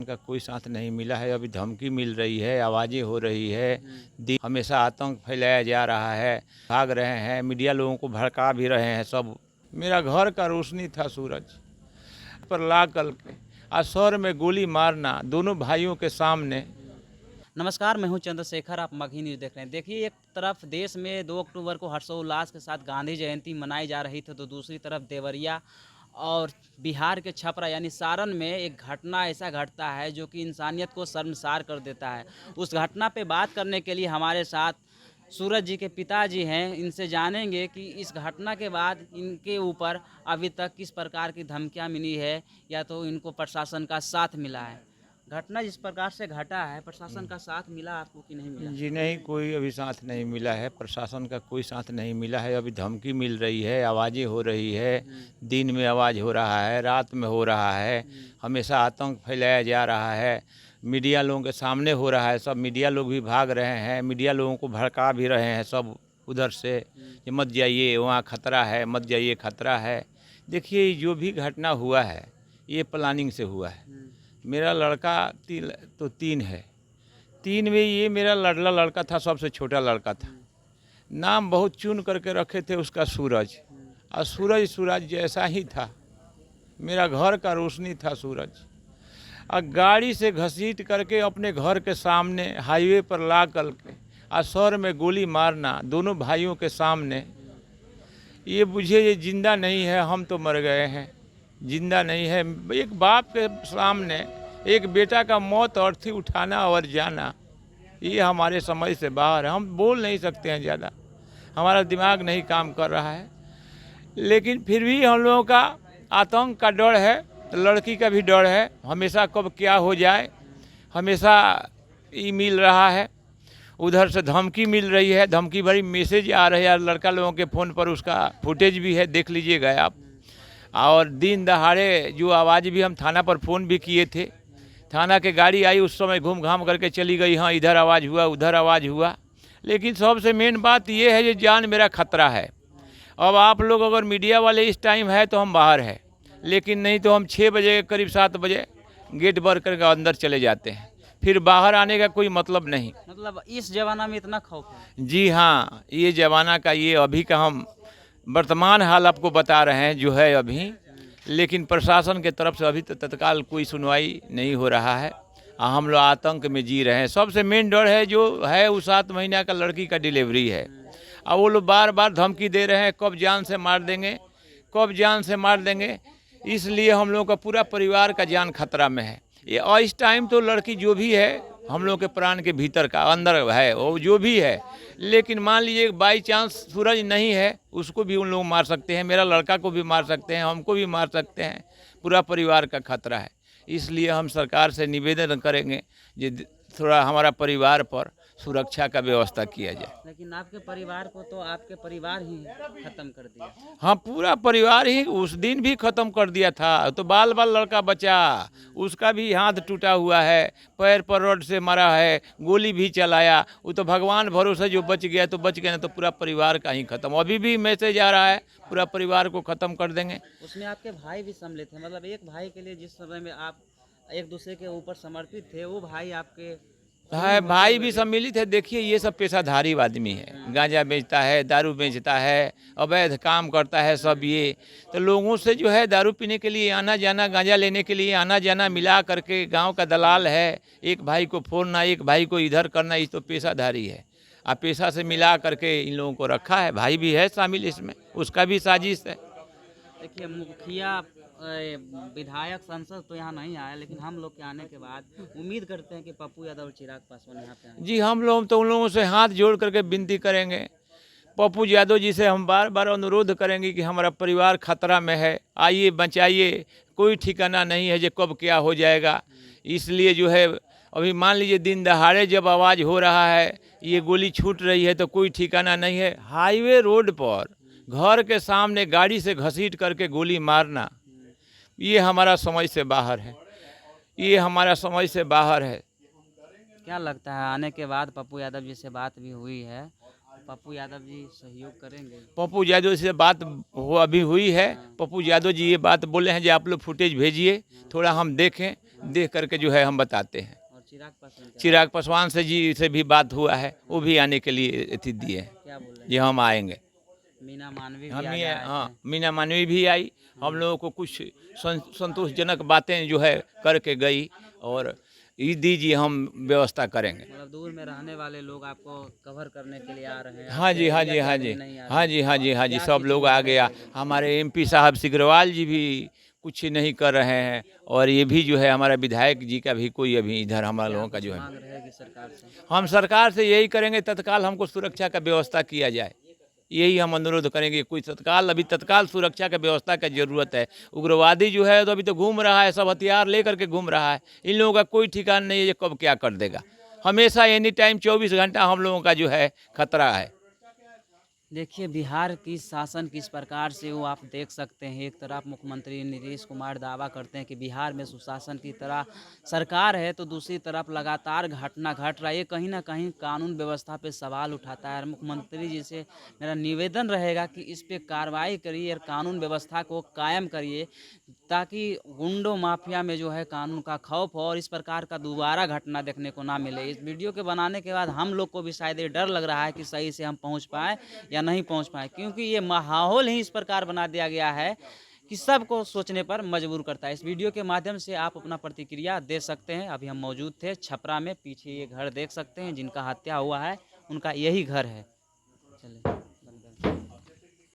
का कोई साथ नहीं मिला है। अभी धमकी मिल रही है, आवाज़ें हो रही है, हमेशा आतंक फैलाया जा रहा है, भाग रहे हैं, मीडिया लोगों को भड़का भी रहे हैं सब। मेरा घर का रोशनी था सूरज पर ला कर के और सर में गोली मारना दोनों भाइयों के सामने। नमस्कार, मैं हूं चंद्रशेखर। आप मगही न्यूज़ देख रहे हैं। देखिए, एक तरफ देश में 2 अक्टूबर को हर्षोल्लास के साथ गांधी जयंती मनाई जा रही थी, तो दूसरी तरफ देवरिया और बिहार के छपरा यानी सारण में एक घटना ऐसा घटता है जो कि इंसानियत को शर्मसार कर देता है। उस घटना पे बात करने के लिए हमारे साथ सूरज जी के पिताजी हैं। इनसे जानेंगे कि इस घटना के बाद इनके ऊपर अभी तक किस प्रकार की धमकियाँ मिली है या तो इनको प्रशासन का साथ मिला है। घटना जिस प्रकार से घटा है, प्रशासन का साथ मिला आपको कि नहीं मिला? जी नहीं, कोई अभी साथ नहीं मिला है, प्रशासन का कोई साथ नहीं मिला है। अभी धमकी मिल रही है, आवाज़ें हो रही है, दिन में आवाज़ हो रहा है, रात में हो रहा है, हमेशा आतंक फैलाया जा रहा है, मीडिया लोगों के सामने हो रहा है। सब मीडिया लोग भी भाग रहे हैं, मीडिया लोगों को भड़का भी रहे हैं सब उधर से कि मत जाइए, वहाँ खतरा है, मत जाइए, खतरा है। देखिए, जो भी घटना हुआ है ये प्लानिंग से हुआ है। मेरा लड़का तीन है, तीन में ये मेरा लाडला लड़का था, सबसे छोटा लड़का था। नाम बहुत चुन करके रखे थे उसका सूरज, और सूरज जैसा ही था। मेरा घर का रोशनी था सूरज। और गाड़ी से घसीट करके अपने घर के सामने हाईवे पर ला करके और सर में गोली मारना दोनों भाइयों के सामने। ये बुझे ये जिंदा नहीं है, हम तो मर गए हैं, जिंदा नहीं है। एक बाप के सामने एक बेटा का मौत अर्थी उठाना और जाना, ये हमारे समझ से बाहर है। हम बोल नहीं सकते हैं ज़्यादा, हमारा दिमाग नहीं काम कर रहा है। लेकिन फिर भी हम लोगों का आतंक का डर है, लड़की का भी डर है। हमेशा कब क्या हो जाए, हमेशा ये मिल रहा है। उधर से धमकी मिल रही है, धमकी भरी मैसेज आ रहे हैं लड़का लोगों के फ़ोन पर, उसका फुटेज भी है, देख लीजिएगा आप। और दिन दहाड़े जो आवाज़ भी, हम थाना पर फ़ोन भी किए थे, थाना के गाड़ी आई उस समय घूम घाम करके चली गई, हाँ इधर आवाज़ हुआ, उधर आवाज़ हुआ। लेकिन सबसे मेन बात ये है, ये जान मेरा खतरा है। अब आप लोग अगर मीडिया वाले इस टाइम है तो हम बाहर है, लेकिन नहीं तो हम 6 बजे करीब 7 बजे गेट बंद करके अंदर चले जाते हैं, फिर बाहर आने का कोई मतलब नहीं। मतलब इस जमाना में इतना खौफ है? जी हाँ, ये ज़माना का, ये अभी का हम वर्तमान हाल आपको बता रहे हैं जो है अभी। लेकिन प्रशासन के तरफ से अभी तो तत्काल कोई सुनवाई नहीं हो रहा है, हम लोग आतंक में जी रहे हैं। सबसे मेन डर है जो है वो 7 महीना का लड़की का डिलीवरी है, और वो लोग बार बार धमकी दे रहे हैं कब जान से मार देंगे, कब जान से मार देंगे। इसलिए हम लोग का पूरा परिवार का जान खतरा में है। ये और इस टाइम तो लड़की जो भी है हम लोग के प्राण के भीतर का अंदर है, वो जो भी है। लेकिन मान लीजिए बाई चांस सूरज नहीं है, उसको भी उन लोग मार सकते हैं, मेरा लड़का को भी मार सकते हैं, हमको भी मार सकते हैं, पूरा परिवार का खतरा है। इसलिए हम सरकार से निवेदन करेंगे कि थोड़ा हमारा परिवार पर सुरक्षा का व्यवस्था किया जाए। लेकिन आपके परिवार को तो आपके परिवार ही खत्म कर दिया। हाँ, पूरा परिवार ही उस दिन भी ख़त्म कर दिया था। तो बाल बाल लड़का बचा, उसका भी हाथ टूटा हुआ है, पैर पर रॉड से मारा है, गोली भी चलाया। वो तो भगवान भरोसे जो बच गया तो बच गया, नहीं तो पूरा परिवार का ही ख़त्म। अभी भी मैसेज आ रहा है, पूरा परिवार को ख़त्म कर देंगे। उसमें आपके भाई भी सम्मिलित थे? मतलब एक भाई के लिए जिस समय में आप एक दूसरे के ऊपर समर्पित थे, वो भाई आपके है, भाई भी सम्मिलित है। देखिए, ये सब पेशाधारी आदमी है, गांजा बेचता है, दारू बेचता है, अवैध काम करता है सब ये। तो लोगों से जो है दारू पीने के लिए आना जाना, गांजा लेने के लिए आना जाना मिला करके गांव का दलाल है। एक भाई को फोड़ना, एक भाई को इधर करना, ये तो पेशाधारी है। आप पेशा से मिला करके इन लोगों को रखा है। भाई भी है शामिल इसमें, उसका भी साजिश है। देखिए, मुखिया विधायक सांसद तो यहाँ नहीं आया, लेकिन हम लोग के आने के बाद उम्मीद करते हैं कि पप्पू यादव और चिराग पासवान यहाँ पे आएंगे। जी, हम लोग तो उन लोगों से हाथ जोड़ करके विनती करेंगे, पप्पू यादव जी से हम बार बार अनुरोध करेंगे कि हमारा परिवार खतरा में है, आइए बचाइए। कोई ठिकाना नहीं है जो कब क्या हो जाएगा। इसलिए जो है अभी मान लीजिए दिन दहाड़े जब आवाज़ हो रहा है, ये गोली छूट रही है, तो कोई ठिकाना नहीं है। हाईवे रोड पर घर के सामने गाड़ी से घसीट करके गोली मारना, ये हमारा समझ से बाहर है, ये हमारा समझ से बाहर है। क्या लगता है आने के बाद पप्पू यादव जी से बात भी हुई है, पप्पू यादव जी सहयोग करेंगे? पप्पू यादव से बात हो अभी हुई है। पप्पू यादव जी ये बात बोले हैं कि आप लोग फुटेज भेजिए, थोड़ा हम देखें, देख करके जो है हम बताते हैं। और चिराग पासवान से जी से भी बात हुआ है, वो भी आने के लिए अति दिए हैं, क्या बोल रहे ये हम आएंगे। मीना मानवी भी हम आज ये आए हाँ थे। मीना मानवी भी आई, हम लोगों को कुछ संतोषजनक बातें जो है करके गई, और ये दीजिए हम व्यवस्था करेंगे। मतलब दूर में रहने वाले लोग आपको कवर करने के लिए आ रहे हैं? हाँ जी, हाँ जी, हाँ जी, नहीं आ हाँ जी, हाँ जी, हाँ जी, क्या सब की लोग चीज़ आ है गया। ये? हमारे एमपी साहब सिग्रवाल जी भी कुछ नहीं कर रहे हैं, और ये भी जो है हमारा विधायक जी का भी कोई अभी इधर हमारे लोगों का जो है, मांग रहेगी सरकार से? हम सरकार से यही करेंगे तत्काल हमको सुरक्षा का व्यवस्था किया जाए, यही हम अनुरोध करेंगे। कोई तत्काल सुरक्षा का व्यवस्था का जरूरत है। उग्रवादी जो है तो अभी तो घूम रहा है, सब हथियार लेकर के घूम रहा है, इन लोगों का कोई ठिकाना नहीं है ये कब क्या कर देगा। हमेशा एनी टाइम 24 घंटा हम लोगों का जो है खतरा है। देखिए बिहार की शासन किस प्रकार से वो आप देख सकते हैं। एक तरफ मुख्यमंत्री नीतीश कुमार दावा करते हैं कि बिहार में सुशासन की तरह सरकार है, तो दूसरी तरफ लगातार घटना घट रहा है। ये कहीं ना कहीं कानून व्यवस्था पे सवाल उठाता है। मुख्यमंत्री जी से मेरा निवेदन रहेगा कि इस पे कार्रवाई करिए और कानून व्यवस्था को कायम करिए, ताकि गुंडों माफिया में जो है कानून का खौफ हो और इस प्रकार का दोबारा घटना देखने को ना मिले। इस वीडियो के बनाने के बाद हम लोग को भी शायद ये डर लग रहा है कि सही से हम पहुंच पाए या नहीं पहुंच पाए, क्योंकि ये माहौल ही इस प्रकार बना दिया गया है कि सबको सोचने पर मजबूर करता है। इस वीडियो के माध्यम से आप अपना प्रतिक्रिया दे सकते हैं। अभी हम मौजूद थे छपरा में, पीछे ये घर देख सकते हैं जिनका हत्या हुआ है, उनका यही घर है। चलिए।